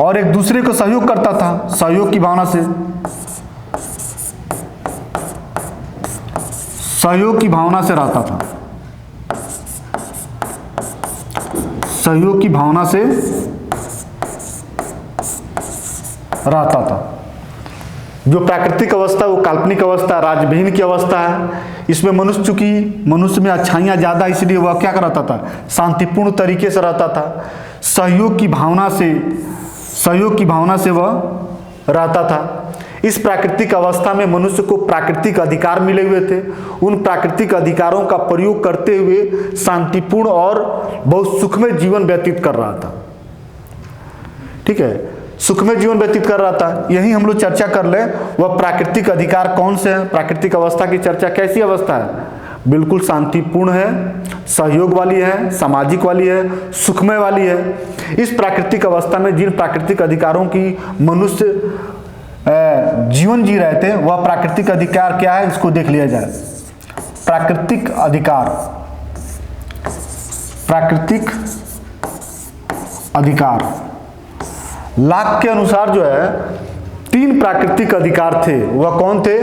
और एक दूसरे को सहयोग करता था, सहयोग की भावना से, सहयोग की भावना से रहता था, सहयोग की भावना से रहता था। जो प्राकृतिक अवस्था वो काल्पनिक अवस्था, राजविहीन की अवस्था है। इसमें मनुष्य, चूंकि मनुष्य में अच्छाइयाँ ज़्यादा, इसलिए वह क्या करता था, शांतिपूर्ण तरीके से रहता था, सहयोग की भावना से, सहयोग की भावना से वह रहता था। इस प्राकृतिक अवस्था में मनुष्य को प्राकृतिक अधिकार मिले हुए थे। उन प्राकृतिक अधिकारों का प्रयोग करते हुए शांतिपूर्ण और बहुत सुखमय जीवन व्यतीत कर रहा था। ठीक है, सुखमय जीवन व्यतीत कर रहा था। यही हम लोग चर्चा कर ले, वह प्राकृतिक अधिकार कौन से हैं। प्राकृतिक अवस्था की चर्चा, कैसी अवस्था है, बिल्कुल शांतिपूर्ण है, सहयोग वाली है, सामाजिक वाली है, सुखमय वाली है। इस प्राकृतिक अवस्था में जिन प्राकृतिक अधिकारों की मनुष्य जीवन जी रहे थे, वह प्राकृतिक अधिकार क्या है, इसको देख लिया जाए। प्राकृतिक अधिकार, प्राकृतिक अधिकार लाक के अनुसार जो है 3 प्राकृतिक अधिकार थे। वह कौन थे,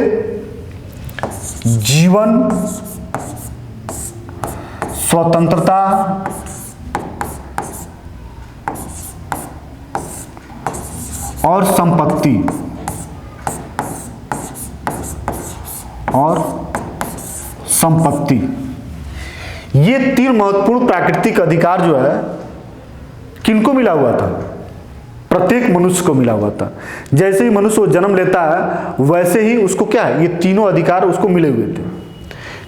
जीवन, स्वतंत्रता और संपत्ति, और संपत्ति। ये 3 महत्वपूर्ण प्राकृतिक अधिकार जो है किनको मिला हुआ था, प्रत्येक मनुष्य को मिला हुआ था। जैसे ही मनुष्य जन्म लेता है वैसे ही उसको क्या है, ये तीनों अधिकार उसको मिले हुए थे,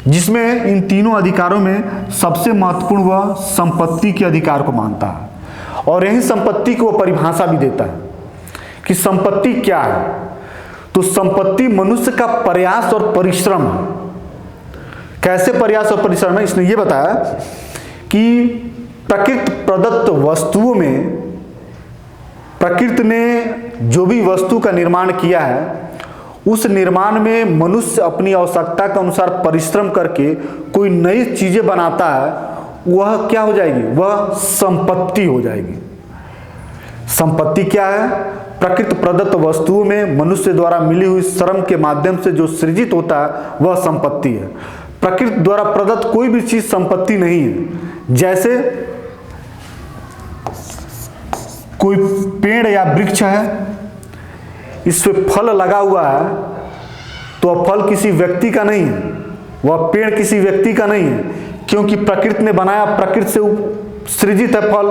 जिसमें इन तीनों अधिकारों में सबसे महत्वपूर्ण वह संपत्ति के अधिकार को मानता है। और यही संपत्ति को परिभाषा भी देता है कि संपत्ति क्या है। तो संपत्ति मनुष्य का प्रयास और परिश्रम है। कैसे प्रयास और परिश्रम है, इसने ये बताया कि प्रकृति प्रदत्त वस्तुओं में, प्रकृति ने जो भी वस्तु का निर्माण किया है, उस निर्माण में मनुष्य अपनी आवश्यकता के अनुसार परिश्रम करके कोई नई चीजें बनाता है, वह क्या हो जाएगी, वह संपत्ति हो जाएगी। संपत्ति क्या है, प्रकृति प्रदत्त वस्तुओं में मनुष्य द्वारा मिली हुई श्रम के माध्यम से जो सृजित होता है वह संपत्ति है। प्रकृति द्वारा प्रदत्त कोई भी चीज संपत्ति नहीं है। जैसे कोई पेड़ या वृक्ष है, इस पे फल लगा हुआ है, तो वह फल किसी व्यक्ति का नहीं है, वह पेड़ किसी व्यक्ति का नहीं है, क्योंकि प्रकृति ने बनाया, प्रकृति से सृजित है फल,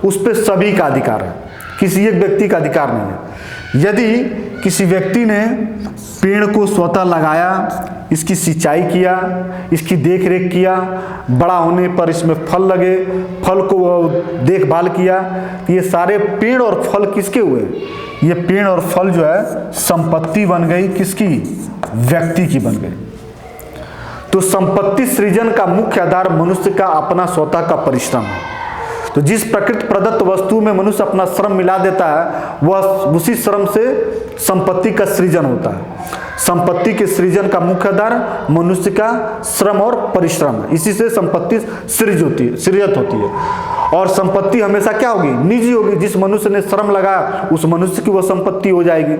उस पे सभी का अधिकार है, किसी एक व्यक्ति का अधिकार नहीं है। यदि किसी व्यक्ति ने पेड़ को स्वतः लगाया, इसकी सिंचाई किया, इसकी देखरेख किया, बड़ा होने पर इसमें फल लगे, फल को देखभाल किया, ये सारे पेड़ और फल किसके हुए, ये पेड़ और फल जो है संपत्ति बन गई, किसकी, व्यक्ति की बन गई। तो संपत्ति सृजन का मुख्य आधार मनुष्य का अपना स्वतः का परिश्रम है। तो जिस प्रकृति प्रदत्त वस्तु में मनुष्य अपना श्रम मिला देता है, वह उसी श्रम से संपत्ति का सृजन होता है। संपत्ति के सृजन का मुख्य आधार मनुष्य का श्रम और परिश्रम है। इसी से संपत्ति सृजित होती है। और संपत्ति हमेशा क्या होगी, निजी होगी। जिस मनुष्य ने श्रम लगाया उस मनुष्य की वह संपत्ति हो जाएगी।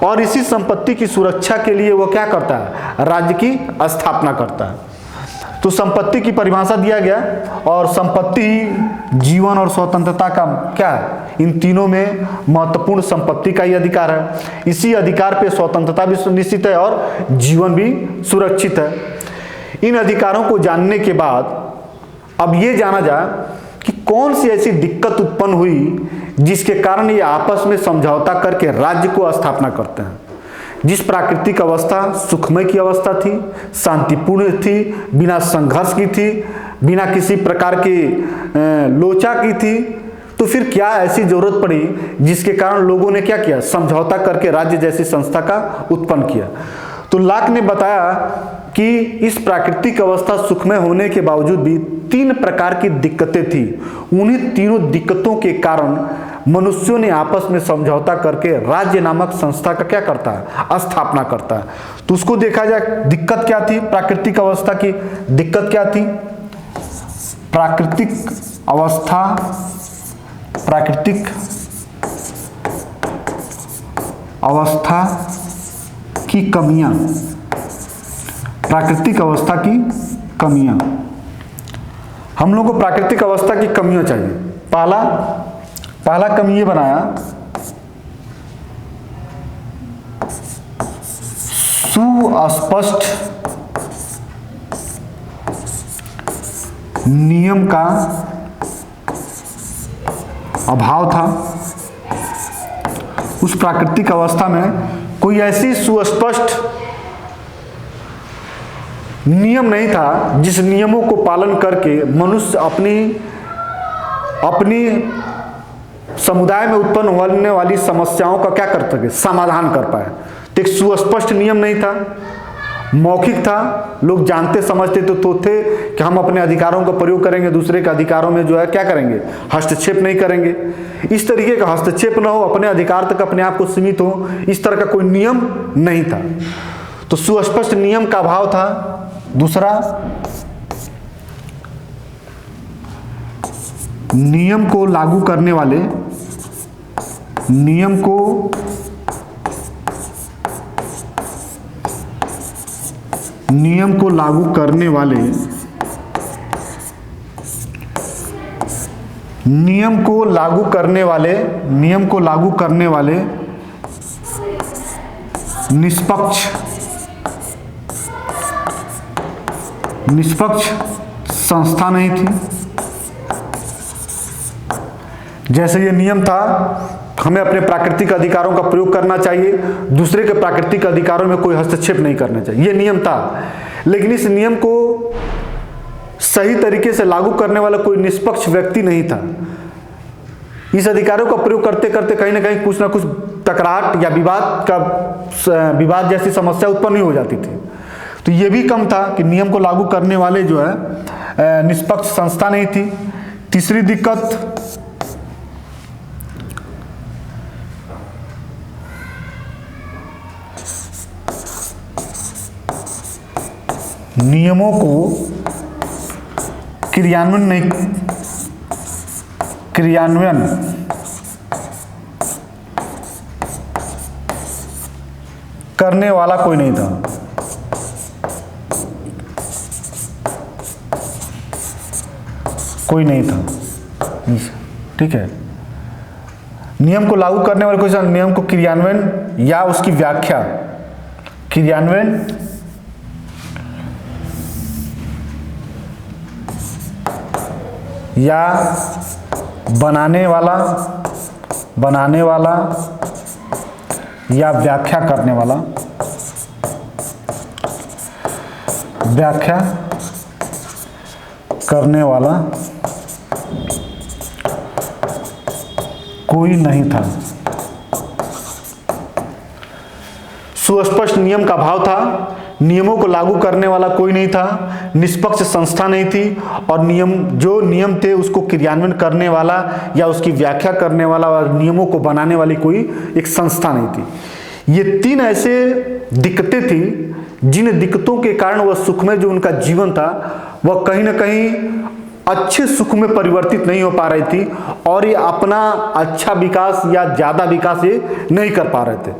और इसी संपत्ति की सुरक्षा के लिए वह क्या करता है, राज्य की स्थापना करता है। तो संपत्ति की परिभाषा दिया गया, और संपत्ति ही जीवन और स्वतंत्रता का क्या है, इन तीनों में महत्वपूर्ण संपत्ति का ही अधिकार है। इसी अधिकार पे स्वतंत्रता भी सुनिश्चित है और जीवन भी सुरक्षित है। इन अधिकारों को जानने के बाद अब ये जाना जाए कि कौन सी ऐसी दिक्कत उत्पन्न हुई जिसके कारण ये आपस में समझौता करके राज्य को स्थापना करते हैं। जिस प्राकृतिक अवस्था सुखमय की अवस्था थी, शांतिपूर्ण थी, बिना संघर्ष की थी, बिना किसी प्रकार की लोचा की थी, तो फिर क्या ऐसी जरूरत पड़ी जिसके कारण लोगों ने क्या किया, समझौता करके राज्य जैसी संस्था का उत्पन्न किया। तो लाक ने बताया कि इस प्राकृतिक अवस्था सुखमय होने के बावजूद भी 3 प्रकार की दिक्कतें थी। उन्हीं तीनों दिक्कतों के कारण मनुष्यों ने आपस में समझौता करके राज्य नामक संस्था का क्या करता है, स्थापना करता है। तो उसको देखा जाए, दिक्कत क्या थी, प्राकृतिक अवस्था की दिक्कत क्या थी। प्राकृतिक अवस्था प्राकृतिक अवस्था की कमियां, प्राकृतिक अवस्था की कमियां। हम लोग को प्राकृतिक अवस्था की कमियां चाहिए। पहला कमी ये बनाया, सुस्पष्ट नियम का अभाव था। उस प्राकृतिक अवस्था में कोई ऐसी सुस्पष्ट नियम नहीं था जिस नियमों को पालन करके मनुष्य अपनी समुदाय में उत्पन्न होने वाली समस्याओं का क्या कर सके, समाधान कर पाए। तो एक सुस्पष्ट नियम नहीं था, मौखिक था, लोग जानते समझते तो थे कि हम अपने अधिकारों का प्रयोग करेंगे, दूसरे के अधिकारों में जो है क्या करेंगे, हस्तक्षेप नहीं करेंगे। इस तरीके का हस्तक्षेप ना हो, अपने अधिकार तक अपने आप को सीमित हो, इस तरह का कोई नियम नहीं था। तो सुस्पष्ट नियम का अभाव था। दूसरा, नियम को लागू करने वाले नियम को लागू करने वाले नियम को लागू करने वाले निष्पक्ष संस्था नहीं थी। जैसे ये नियम था, हमें अपने प्राकृतिक अधिकारों का प्रयोग करना चाहिए, दूसरे के प्राकृतिक अधिकारों में कोई हस्तक्षेप नहीं करना चाहिए, ये नियम था। लेकिन इस नियम को सही तरीके से लागू करने वाला कोई निष्पक्ष व्यक्ति नहीं था। इस अधिकारों का प्रयोग करते करते कहीं ना कहीं कुछ ना कुछ टकराहट या विवाद जैसी समस्या उत्पन्न हो जाती थी। तो ये भी कम था कि नियम को लागू करने वाले जो है निष्पक्ष संस्था नहीं थी। तीसरी दिक्कत, नियमों को क्रियान्वयन करने वाला कोई नहीं था। ठीक है, नियम को लागू करने वाले कोई, नियम को क्रियान्वयन या उसकी व्याख्या, क्रियान्वयन या बनाने वाला या व्याख्या करने वाला कोई नहीं था। सुस्पष्ट नियम का अभाव था, नियमों को लागू करने वाला कोई नहीं था, निष्पक्ष संस्था नहीं थी, और जो नियम थे उसको क्रियान्वयन करने वाला या उसकी व्याख्या करने वाला और नियमों को बनाने वाली कोई एक संस्था नहीं थी। ये तीन ऐसे दिक्कतें थी जिन दिक्कतों के कारण वह सुख में जो उनका जीवन था वह कहीं ना कहीं अच्छे सुख में परिवर्तित नहीं हो पा रही थी, और ये अपना अच्छा विकास या ज़्यादा विकास ये नहीं कर पा रहे थे।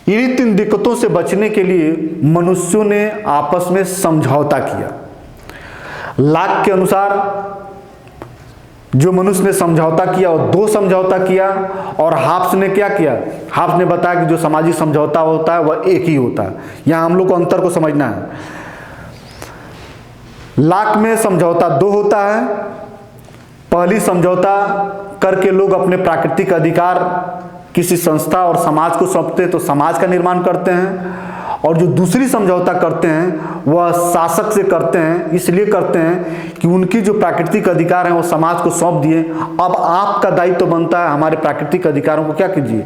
इन्हीं तीन दिक्कतों से बचने के लिए मनुष्यों ने आपस में समझौता किया। लाक के अनुसार जो मनुष्य ने समझौता किया और दो समझौता किया, और हाब्स ने क्या किया, हाब्स ने बताया कि जो सामाजिक समझौता होता है वह एक ही होता है। यहाँ हम लोग को अंतर को समझना है। लाक में समझौता दो होता है। पहली समझौता करके लोग अपने प्राकृतिक अधिकार किसी संस्था और समाज को सौंपते तो समाज का निर्माण करते हैं, और जो दूसरी समझौता करते हैं वह शासक से करते हैं। इसलिए करते हैं कि उनकी जो प्राकृतिक अधिकार हैं वो समाज को सौंप दिए, अब आपका दायित्व बनता है हमारे प्राकृतिक अधिकारों को क्या कीजिए,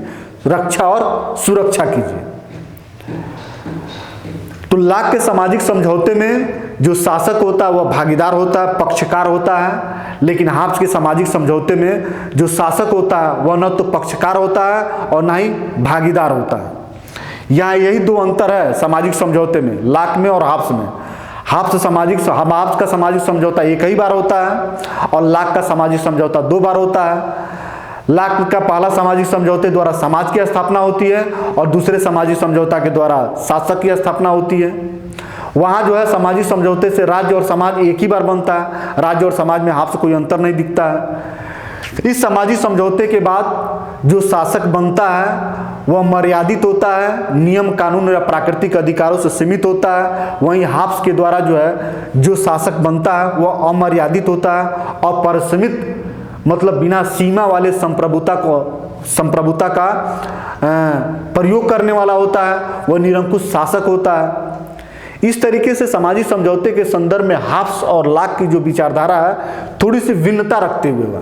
रक्षा और सुरक्षा कीजिए। तो लाक के सामाजिक समझौते में जो शासक होता है वह भागीदार होता है, पक्षकार होता है, लेकिन हाब्स के सामाजिक समझौते में जो शासक होता है वह न तो पक्षकार होता है और न ही भागीदार होता है। यहाँ यही दो अंतर है सामाजिक समझौते में, लाक में और हाब्स में। हाब्स का सामाजिक समझौता एक ही बार होता है और लाक का सामाजिक समझौता 2 बार होता है। लाक का पहला सामाजिक समझौते द्वारा समाज की स्थापना होती है और दूसरे सामाजिक समझौता के द्वारा शासक की स्थापना होती है। वहाँ जो है सामाजिक समझौते से राज्य और समाज एक ही बार बनता है, राज्य और समाज में आपस कोई अंतर नहीं दिखता है। इस सामाजिक समझौते के बाद जो शासक बनता है वह मर्यादित होता है, नियम कानून या प्राकृतिक अधिकारों से सीमित होता है। वहीं हाफ्स के द्वारा जो है जो शासक बनता है वह अमर्यादित होता है, अपरिसीमित मतलब बिना सीमा वाले संप्रभुता का प्रयोग करने वाला होता है, वह निरंकुश शासक होता है। इस तरीके से सामाजिक समझौते के संदर्भ में हाफ्स और लाक की जो विचारधारा है थोड़ी सी भिन्नता रखते हुए हुआ।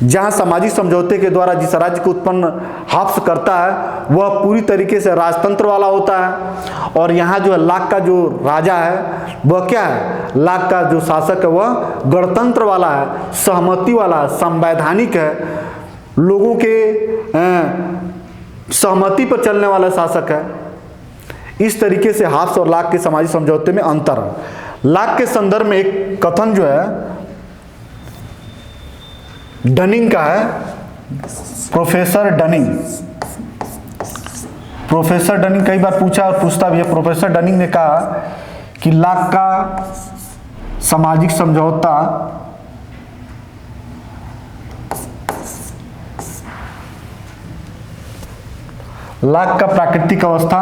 जहां सामाजिक समझौते के द्वारा जिस राज्य को उत्पन्न हाफ्स करता है वह पूरी तरीके से राजतंत्र वाला होता है, और यहाँ जो है लाक का जो राजा है वह क्या है, लाक का जो शासक है वह गणतंत्र वाला है, सहमति वाला है, संवैधानिक है, लोगों के सहमति पर चलने वाला शासक है। इस तरीके से हाफ्स और लाक के सामाजिक समझौते में अंतर है। लाक के संदर्भ में एक कथन जो है डनिंग का है, प्रोफेसर डनिंग कई बार पूछा और पूछता भी है। प्रोफेसर डनिंग ने कहा कि लाक का सामाजिक समझौता लाक का प्राकृतिक अवस्था,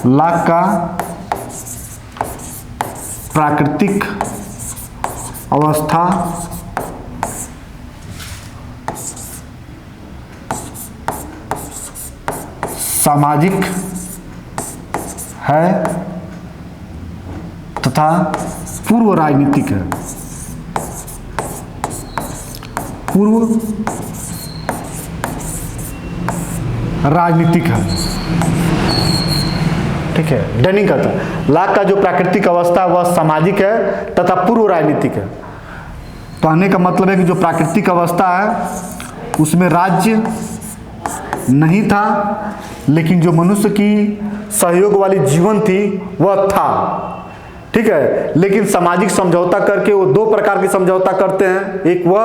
लाक का प्राकृतिक अवस्था सामाजिक है तथा पूर्व राजनीतिक है। पूर्व राजनीतिक है, ठीक है। डनिंग कहता है लाक का जो प्राकृतिक अवस्था वह सामाजिक है तथा पूर्व राजनीतिक है। कहने का मतलब है कि जो प्राकृतिक अवस्था है उसमें राज्य नहीं था, लेकिन जो मनुष्य की सहयोग वाली जीवन थी वह था, ठीक है। लेकिन सामाजिक समझौता करके वो दो प्रकार के समझौता करते हैं। एक वह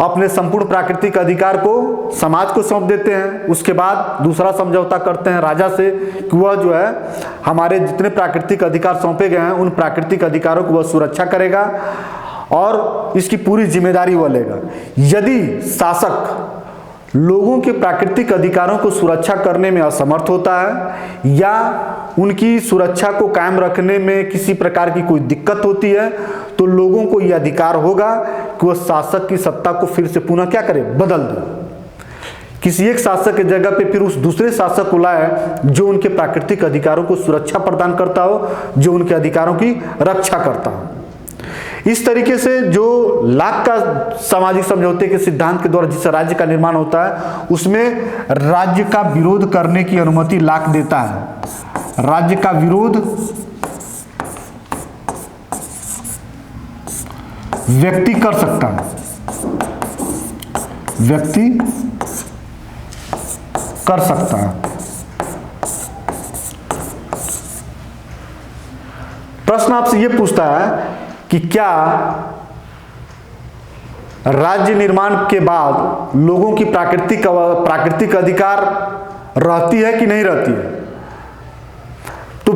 अपने संपूर्ण प्राकृतिक अधिकार को समाज को सौंप देते हैं, उसके बाद दूसरा समझौता करते हैं राजा से कि वह जो है हमारे जितने प्राकृतिक अधिकार सौंपे गए हैं उन प्राकृतिक अधिकारों को वह सुरक्षा करेगा और इसकी पूरी जिम्मेदारी वह लेगा। यदि शासक लोगों के प्राकृतिक अधिकारों को सुरक्षा करने में असमर्थ होता है या उनकी सुरक्षा को कायम रखने में किसी प्रकार की कोई दिक्कत होती है तो लोगों को यह अधिकार होगा कि वह शासक की सत्ता को फिर से पुनः क्या करे, बदल दे। किसी एक शासक की जगह पे फिर उस दूसरे शासक को लाए जो उनके प्राकृतिक अधिकारों को सुरक्षा प्रदान करता हो, जो उनके अधिकारों की रक्षा करता हो। इस तरीके से जो लाक का सामाजिक समझौते के सिद्धांत के द्वारा जिस राज्य का निर्माण होता है उसमें राज्य का विरोध करने की अनुमति लाक देता है। राज्य का विरोध व्यक्ति कर सकता है, व्यक्ति कर सकता है। प्रश्न आपसे यह पूछता है कि क्या राज्य निर्माण के बाद लोगों की प्राकृतिक अधिकार रहती है कि नहीं रहती है। तो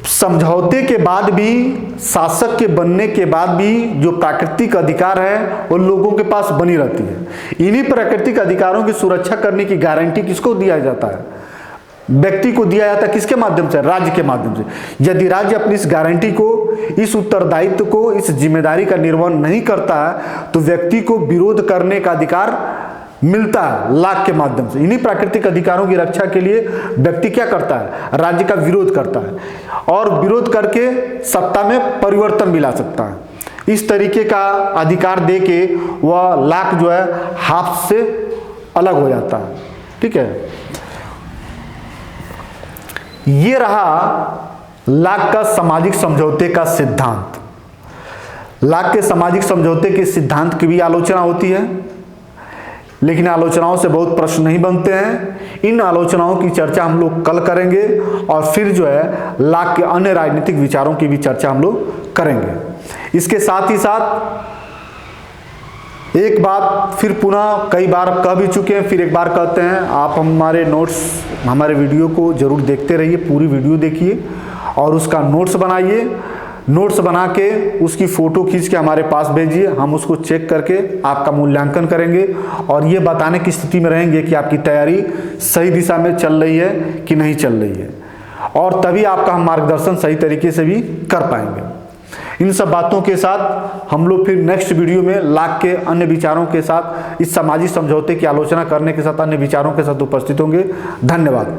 समझौते के बाद भी, शासक के बनने के बाद भी जो प्राकृतिक अधिकार है वो लोगों के पास बनी रहती है। इन्हीं प्राकृतिक अधिकारों की सुरक्षा करने की गारंटी किसको दिया जाता है, व्यक्ति को दिया जाता है। किसके माध्यम से, राज्य के माध्यम से। यदि राज्य अपनी इस गारंटी को, इस उत्तरदायित्व को, इस जिम्मेदारी का निर्वहन नहीं करता है तो व्यक्ति को विरोध करने का अधिकार मिलता है लाक के माध्यम से। इन्हीं प्राकृतिक अधिकारों की रक्षा के लिए व्यक्ति क्या करता है, राज्य का विरोध करता है और विरोध करके सत्ता में परिवर्तन भी ला सकता है। इस तरीके का अधिकार दे के वह लाक जो है हाफ्स से अलग हो जाता है, ठीक है। ये रहा लाक का सामाजिक समझौते का सिद्धांत। लाक के सामाजिक समझौते के सिद्धांत की भी आलोचना होती है, लेकिन आलोचनाओं से बहुत प्रश्न नहीं बनते हैं। इन आलोचनाओं की चर्चा हम लोग कल करेंगे और फिर जो है लाक के अन्य राजनीतिक विचारों की भी चर्चा हम लोग करेंगे। इसके साथ ही साथ एक बात फिर पुनः कई बार कह भी चुके हैं, फिर एक बार कहते हैं, आप हमारे नोट्स, हमारे वीडियो को ज़रूर देखते रहिए, पूरी वीडियो देखिए और उसका नोट्स बनाइए। नोट्स बना के उसकी फ़ोटो खींच के हमारे पास भेजिए, हम उसको चेक करके आपका मूल्यांकन करेंगे और ये बताने की स्थिति में रहेंगे कि आपकी तैयारी सही दिशा में चल रही है कि नहीं चल रही है, और तभी आपका हम मार्गदर्शन सही तरीके से भी कर पाएंगे। इन सब बातों के साथ हम लोग फिर नेक्स्ट वीडियो में लाख के अन्य विचारों के साथ, इस सामाजिक समझौते की आलोचना करने के साथ अन्य विचारों के साथ उपस्थित होंगे। धन्यवाद।